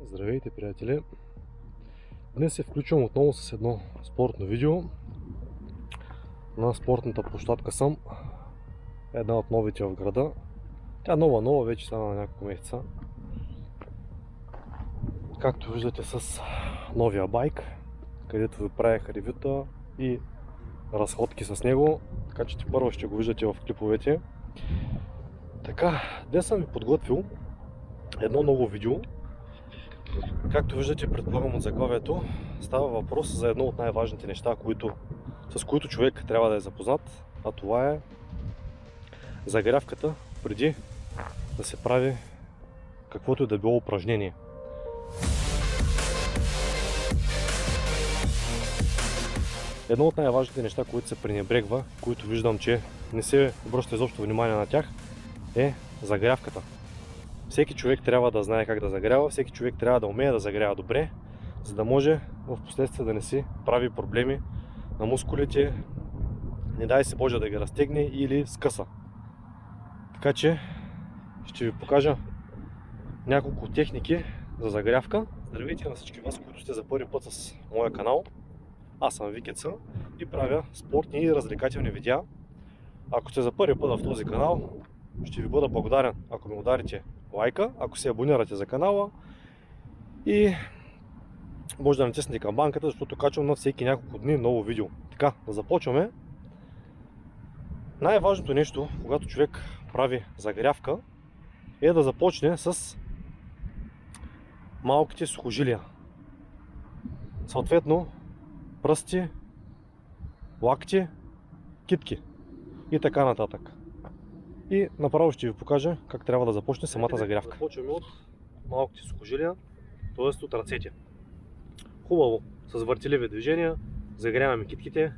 Здравейте, приятели! Днес се включвам отново с едно спортно видео. На спортната площадка съм. Една от новите в града. Тя нова, вече стана на няколко месеца. Както виждате, с новия байк, където ви правях ревюта и разходки с него. Така че първо ще го виждате в клиповете. Така, днес съм ви подготвил едно ново видео. Както виждате, предполагам от заглавието, става въпрос за едно от най-важните неща, с които човек трябва да е запознат, а това е загрявката преди да се прави каквото и да било упражнение. Едно от най-важните неща, които се пренебрегва, които виждам, че не се обръща изобщо внимание на тях, е загрявката. Всеки човек трябва да знае как да загрява, всеки човек трябва да умее да загрява добре, за да може в последствие да не си прави проблеми на мускулите, не дай се Боже да ги разтегне или скъса. Така че ще ви покажа няколко техники за загрявка. Здравейте на всички вас, които сте за първи път с моя канал. Аз съм Викеца и правя спортни и развлекателни видеа. Ако сте за първи път в този канал, ще ви бъда благодарен, ако ми ударите лайка, ако се абонирате за канала и може да натиснете камбанката, защото качвам на всеки няколко дни ново видео. Така, да започваме. Най-важното нещо, когато човек прави загрявка, е да започне с малките сухожилия. Съответно, пръсти, лакти, китки и така нататък. И направо ще ви покажа как трябва да започне самата загрявка. Започваме от малките сухожилия, т.е. от ръцете. Хубаво, с въртеливи движения загряваме китките,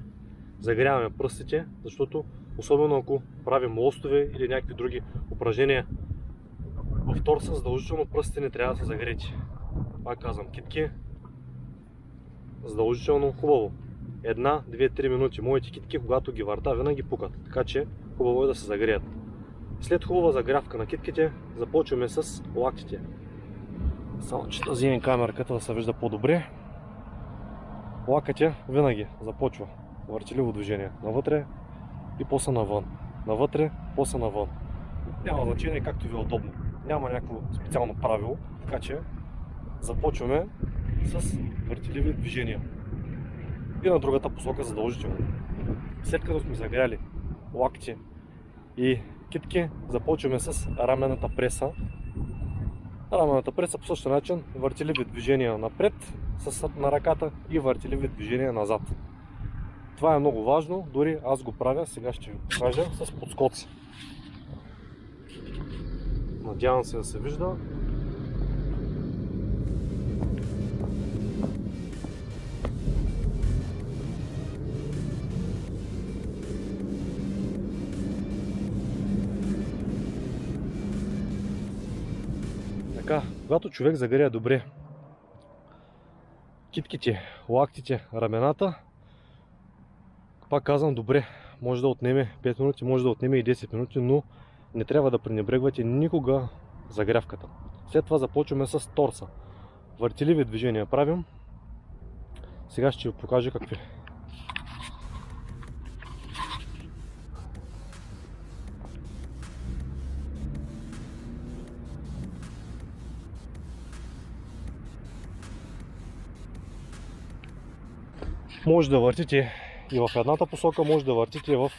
загряваме пръстите, защото особено ако правим лостове или някакви други упражнения в торса, задължително пръстите не трябва да се загрети. Пак казвам, китки, задължително хубаво. 1, 2, 3 минути моите китки, когато ги върта, винаги пукат, така че хубаво е да се загреят. След хубава загрявка на китките, започваме с лактите. Само че да вземем камерката да се вижда по-добре. Лакътя винаги започва въртеливо движение. Навътре и после навън. Навътре, после навън. Няма значение както ви е удобно. Няма някакво специално правило, така че започваме с въртеливи движения. И на другата посока задължително. След като сме загряли лакти и китки, започваме с рамената преса. Рамената преса по същия начин, въртеливи движения напред на ръката и въртеливи движения назад. Това е много важно, дори аз го правя, сега ще ви покажа с подскоци. Надявам се да се вижда. Така, когато човек загрее добре китките, лактите, рамената, пак казвам добре, може да отнеме 5 минути, може да отнеме и 10 минути, но не трябва да пренебрегвате никога загрявката. След това започваме с торса. Въртеливи движения правим. Сега ще ви покажа какви. Може да въртите и в едната посока, може да въртите в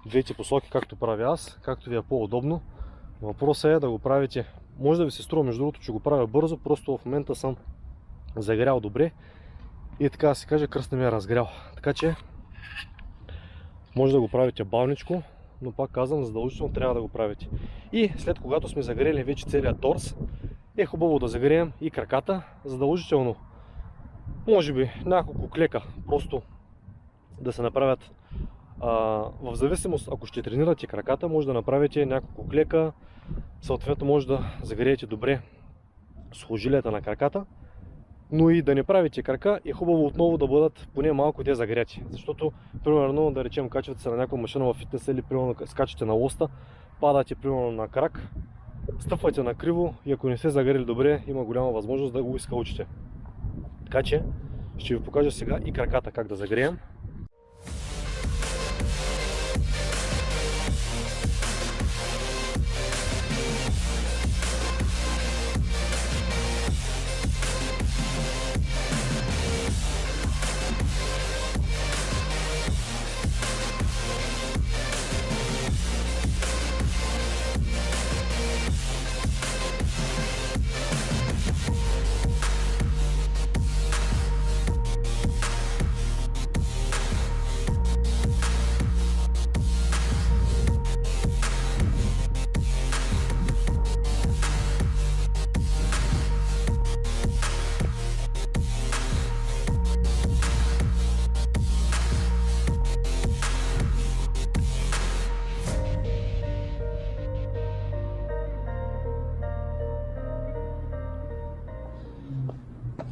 двете посоки, както правя аз, както ви е по-удобно. Въпросът е да го правите. Може да ви се струва, между другото, че го правя бързо, просто в момента съм загрял добре и така да се каже, кръст не ми е разгрял. Така че може да го правите бавничко, но пак казвам, задължително трябва да го правите. И след когато сме загрели вече целият торс, е хубаво да загреем и краката, задължително. Може би няколко клека, просто да се направят. В зависимост, ако ще тренирате краката, може да направите няколко клека, съответно може да загреете добре сухожилията на краката, но и да не правите крака, е хубаво отново да бъдат поне малко те загрети. Защото, примерно, да речем, качвате се на някаква машина в фитнеса или примерно скачате на лоста, падате примерно на крак, стъпвате на криво и ако не сте загрели добре, има голяма възможност да го изкълчите. Така че ще ви покажа сега и краката как да загреем.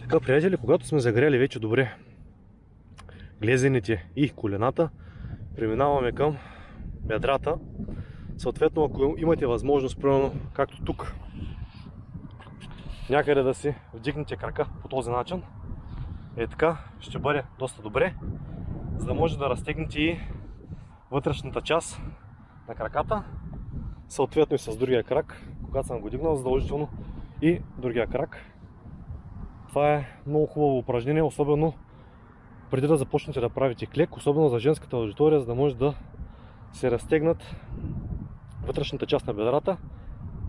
Така, приятели, когато сме загрели вече добре глезените и колената, преминаваме към бедрата. Съответно, ако имате възможност, примерно както тук, някъде да си вдигнете крака по този начин, така ще бъде доста добре, за да може да разтегнете и вътрешната част на краката, съответно и с другия крак, когато съм го дигнал, задължително и другия крак. Това е много хубаво упражнение, особено преди да започнете да правите клек, особено за женската аудитория, за да може да се разтегнат вътрешната част на бедрата,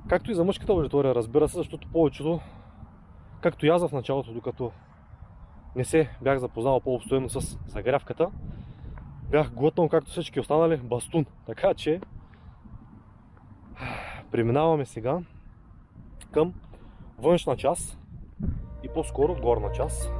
както и за мъжката аудитория, разбира се, защото повечето, както и аз в началото, докато не се бях запознал по-обстойно с загрявката, бях глътнал, както всички останали, бастун. Така че преминаваме сега към външна част и по-скоро горна част.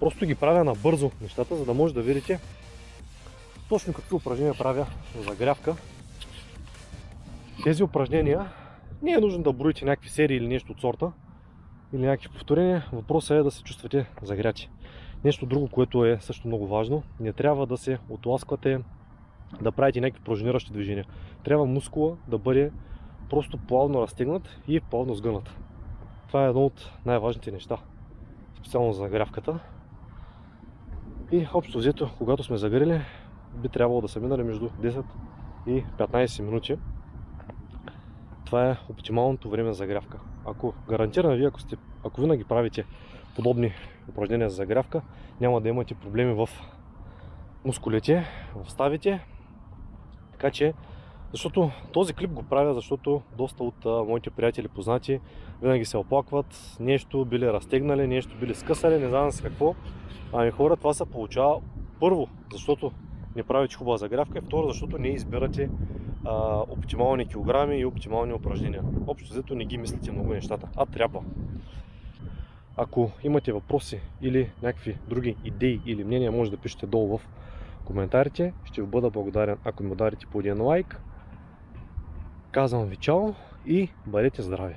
Просто ги правя набързо нещата, за да може да видите точно какви упражнения правя за загрявка. Тези упражнения не е нужно да броите някакви серии или нещо от сорта, или някакви повторения. Въпросът е да се чувствате загряти. Нещо друго, което е също много важно, не трябва да се отласквате, да правите някакви пружиниращи движения. Трябва мускула да бъде просто плавно разтегнат и плавно сгънат. Това е едно от най-важните неща, специално за загрявката. И общо взето, когато сме загрели, би трябвало да са минали между 10 и 15 минути. Това е оптималното време за загрявка. Ако гарантирам ви, ако винаги правите подобни упражнения за загрявка, няма да имате проблеми в мускулите, в ставите. Така че, защото този клип го правя, защото доста от моите приятели познати винаги се оплакват, нещо били разтегнали, нещо били скъсали, не знам с какво. Ами хора, това се получава първо, защото не правите хубава загрявка, и второ, защото не избирате оптимални килограми и оптимални упражнения. Общо взето не ги мислите много нещата, а трябва. Ако имате въпроси или някакви други идеи или мнения, може да пишете долу в коментарите. Ще ви бъда благодарен, ако ми ударите по един лайк. Казвам ви чао и бъдете здрави!